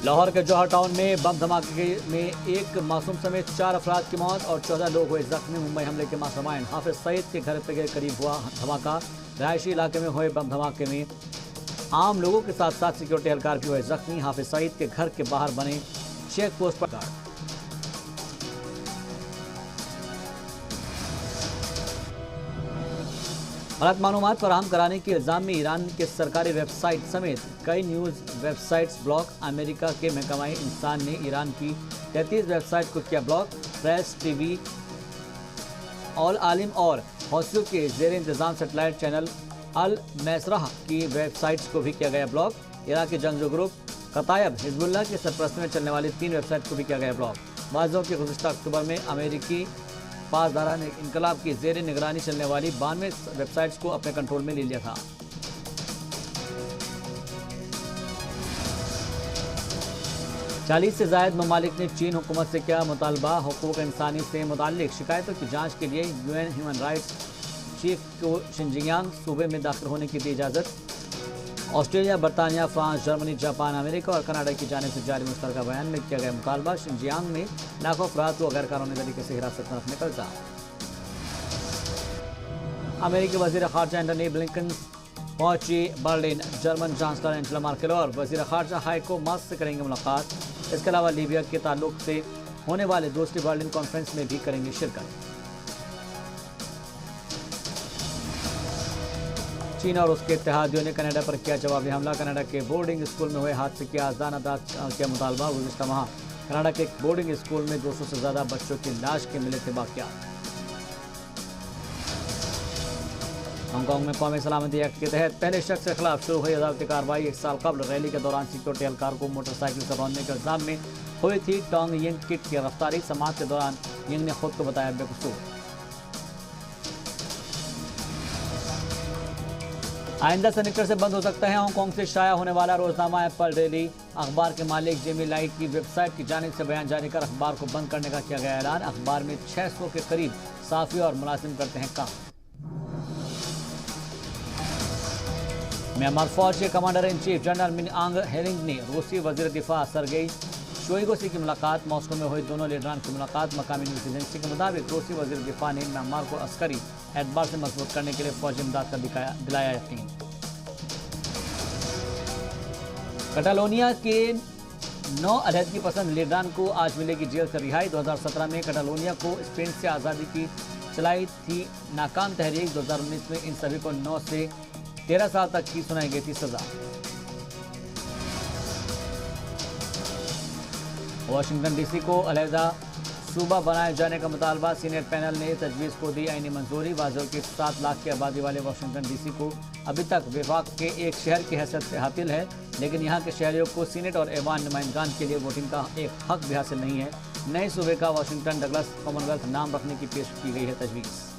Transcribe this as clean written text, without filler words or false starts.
लाहौर के जौहर टाउन में बम धमाके में एक मासूम समेत 4 अफराद की मौत और 14 लोग हुए जख्मी। मुंबई हमले के मास्टरमाइंड हाफिज सईद के घर के करीब हुआ धमाका। रहायशी इलाके में हुए बम धमाके में आम लोगों के साथ साथ सिक्योरिटी एहलकार भी हुए जख्मी। हाफिज सईद के घर के बाहर बने चेक पोस्ट पर गलत मालूमात फराहम कराने के इल्जाम में ईरान के सरकारी वेबसाइट समेत कई न्यूज़ वेबसाइट्स ब्लॉक। अमेरिका के महकमा इंसान ने ईरान की 33 वेबसाइट को किया ब्लॉक। प्रेस, टीवी, ऑल आलिम और हौसियों के जेर इंतजाम सेटेलाइट चैनल अल मैसराह की वेबसाइट्स को भी किया गया ब्लॉक। इराकी जंगजू ग्रुप कतायब हिजबुल्लाह की सरपरस्ती में चलने वाली 3 वेबसाइट को भी किया गया ब्लॉक। वाज़ों के गुज़िश्ता अक्टूबर में अमेरिकी पासदारान इनकलाब की जेर निगरानी चलने वाली 92 वेबसाइट्स को अपने कंट्रोल में ले लिया था। चालीस से ज़ायद ममालिक ने चीन हुकूमत से किया मुतालबा। हुकूक इंसानी से मुताल्लिक शिकायतों की जांच के लिए यूएन ह्यूमन राइट्स चीफ को शिनजियांग सूबे में दाखिल होने की दी इजाज़त। ऑस्ट्रेलिया, बरतानिया, फ्रांस, जर्मनी, जापान, अमेरिका और कनाडा की जानिब से जारी मुश्तरका बयान में किया गया मुतालबा। शिनजियांग में लाखों अफराद को गैर कानूनी तरीके से हिरासत में रखने का इल्जाम। अमेरिकी वज़ीर ख़ारजा एंटनी ब्लिंकन पहुंची Berlin. German chancellor Angela Merkel और वज़ीर ख़ारजा हाइको मास से करेंगे मुलाकात। इसके अलावा लीबिया के ताल्लुक से होने वाले दूसरी बर्लिन कॉन्फ्रेंस में भी करेंगे शिरकत। चीन और उसके इत्तेहादियों ने कनाडा पर किया जवाबी हमला। कनाडा के बोर्डिंग स्कूल में हुए हादसे की आज़ान अदा किया मुतालबा। गुज़िश्ता माह कनाडा के एक बोर्डिंग स्कूल में 200 से ज़्यादा बच्चों की लाश के मिले थे वाक़यात। हांगकांग में कौमी सलामती एक्ट के तहत पहले शख्स के खिलाफ शुरू हुई अदालती कार्रवाई। 1 साल कबल रैली के दौरान सिक्योरिटी एहलकार को मोटरसाइकिल से रौंदने के इल्जाम में हुई थी टोंग यिंग किट की गिरफ्तारी। समाअत के दौरान यिंग ने खुद को बताया बेकसूर। आइंदा सेनेटर से बंद हो सकता है हांगकांग से शाया होने वाला रोजनामा एप्पल डेली। अखबार के मालिक जेमी लाइट की वेबसाइट की जानिब से बयान जारी कर अखबार को बंद करने का किया गया ऐलान। अखबार में 600 के करीब साफ़ी और मुलाजिम करते हैं काम। म्यांमार फौज के commander in chief general Min आंग हेरिंग ने रूसी वज़ीर दिफा सरगेई शोइगु से की मुलाकात। मॉस्को में हुई दोनों लीडरान की मुलाकात। मकामी न्यूज़ एजेंसी के मुताबिक रूसी वज़ीर दिफा ने म्यांमार को अस्करी एतबार से मजबूत करने के लिए फौजी इमदाद का दिलाया यकीन। कैटालोनिया के 9 अलहदगी पसंद लीडरान को आज मिलेगी जेल से रिहाई। 2017 में कैटालोनिया को स्पेन से आज़ादी की चलाई थी नाकाम तहरीक। 2019 में इन सभी को 9 से 13 साल तक की सुनाई गई थी सजा। वाशिंगटन डीसी को अलहदा सूबा बनाए जाने का मुतालबा। सीनेट पैनल ने तजवीज़ को दी आईनी मंजूरी। वाज़ो के 7 लाख की आबादी वाले वाशिंगटन डीसी को अभी तक विफाक के एक शहर की हैसियत से हासिल है, लेकिन यहाँ के शहरियों को सीनेट और ऐवान नुमाइंदगान के लिए वोटिंग का एक हक भी हासिल नहीं है। नए सूबे का वाशिंगटन डगलस कॉमनवेल्थ नाम रखने की पेश की गई है तजवीज़।